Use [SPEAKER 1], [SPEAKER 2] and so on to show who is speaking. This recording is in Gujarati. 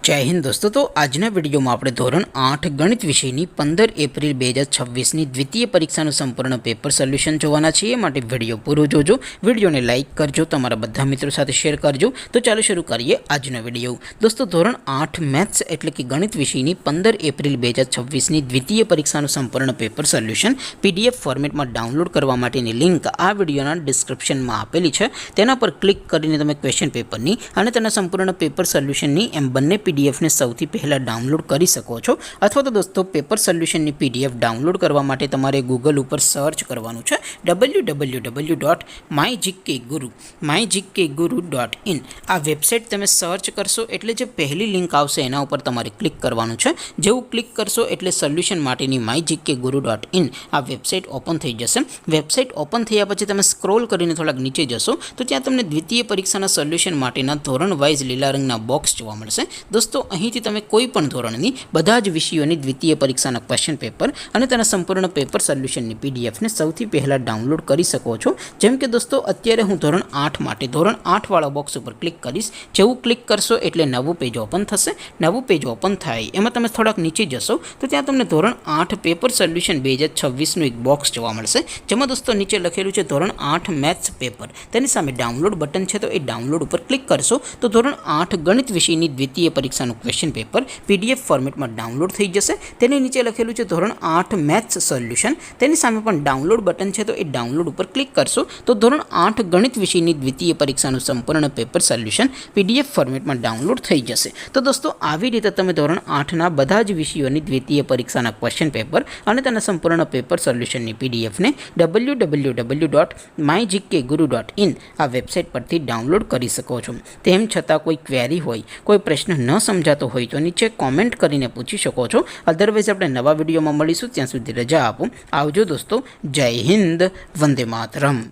[SPEAKER 1] जय हिंद दोस्तों। तो आजना विडियो में આપણે ધોરણ 8 ગણિત વિષયની 15 એપ્રિલ 2026 ની દ્વિતીય પરીક્ષાનું સંપૂર્ણ પેપર સોલ્યુશન જોવાના છીએ। માટે વિડિયો પૂરો જોજો, વિડિયોને લાઈક કરજો, તમારા બધા મિત્રો સાથે શેર કરજો। તો ચાલો શરૂ કરીએ આજનો વિડિયો। દોસ્તો ધોરણ 8 મેથ્સ એટલે કે ગણિત વિષયની 15 એપ્રિલ 2026 ની દ્વિતીય પરીક્ષાનું સંપૂર્ણ પેપર સોલ્યુશન પીડીએફ ફોર્મેટમાં ડાઉનલોડ કરવા માટેની લિંક આ વિડિયોના ડિસ્ક્રિપ્શનમાં આપેલી છે। તેના પર ક્લિક કરીને તમે ક્વેશ્ચન પેપરની અને તેના સંપૂર્ણ પેપર સોલ્યુશનની એમ બંને पीडीएफ ने સૌથી પહેલા ડાઉનલોડ કરી શકો છો। અથવા તો દોસ્તો પેપર સોલ્યુશનની પીડીએફ ડાઉનલોડ કરવા માટે તમારે ગૂગલ ઉપર સર્ચ કરવાનું છે www.mygkguru.in। આ વેબસાઇટ તમે સર્ચ કરશો એટલે જે પહેલી લિંક આવશે એના ઉપર તમારે ક્લિક કરવાનું છે। જેવું ક્લિક કરશો એટલે સોલ્યુશન માટેની mygkguru.in આ વેબસાઇટ ઓપન થઈ જશે। વેબસાઇટ ઓપન થયા પછી તમે સ્ક્રોલ કરીને થોડાક નીચે જશો તો ત્યાં તમને દ્વિતીય પરીક્ષાના સોલ્યુશન માટેના ધોરણ વાઇઝ લીલા રંગના બોક્સ જોવા મળશે। दोस्तों અહીંથી તમે કોઈ પણ ધોરણની બધા જ વિષયોની દ્વિતીય પરીક્ષાના ક્વેશ્ચન પેપર અને તેના સંપૂર્ણ પેપર સોલ્યુશનની પીડીએફને સૌથી પહેલા ડાઉનલોડ કરી શકો છો। જેમ કે દોસ્તો અત્યારે હું ધોરણ 8 માટે ધોરણ 8 વાળા બોક્સ ઉપર ક્લિક કરીશ। જેવું ક્લિક કરશો એટલે નવું પેજ ઓપન થશે। નવું પેજ ઓપન થાય એમાં તમે થોડાક નીચે જશો તો ત્યાં તમને ધોરણ 8 પેપર સોલ્યુશન 2026 નું એક બોક્સ જોવા મળશે। જેમાં દોસ્તો નીચે લખેલું છે ધોરણ 8 મેથ્સ પેપર। તેની સામે ડાઉનલોડ બટન છે તો એ ડાઉનલોડ ઉપર ક્લિક કરશો તો ધોરણ 8 ગણિત વિષયની દ્વિતીય પરીક્ષાનું ક્વેશ્ચન પેપર પીડીએફ ફોર્મેટમાં ડાઉનલોડ થઈ જશે। તેની નીચે લખેલું છે ધોરણ 8 મેથ્સ સોલ્યુશન। તેની સામે પણ ડાઉનલોડ બટન છે તો એ ડાઉનલોડ ઉપર ક્લિક કરશો તો ધોરણ 8 ગણિત વિષયની દ્વિતીય પરીક્ષાનું સંપૂર્ણ પેપર સોલ્યુશન પીડીએફ ફોર્મેટમાં ડાઉનલોડ થઈ જશે। તો દોસ્તો આવી રીતે તમે ધોરણ 8ના બધા જ વિષયોની દ્વિતીય પરીક્ષાના ક્વેશ્ચન પેપર અને તેના સંપૂર્ણ પેપર સોલ્યુશનની પીડીએફને www.mygkguru.in આ વેબસાઇટ પરથી ડાઉનલોડ કરી શકો છો। તેમ છતાં કોઈ ક્વેરી હોય, કોઈ પ્રશ્ન ન સમજાતો હોય તો નીચે કોમેન્ટ કરીને પૂછી શકો છો। અધરવાઇઝ આપણે નવા વિડીયોમાં મળીશું, ત્યાં સુધી રજા આપો। આવજો દોસ્તો। જય હિન્દ, વંદે માતરમ।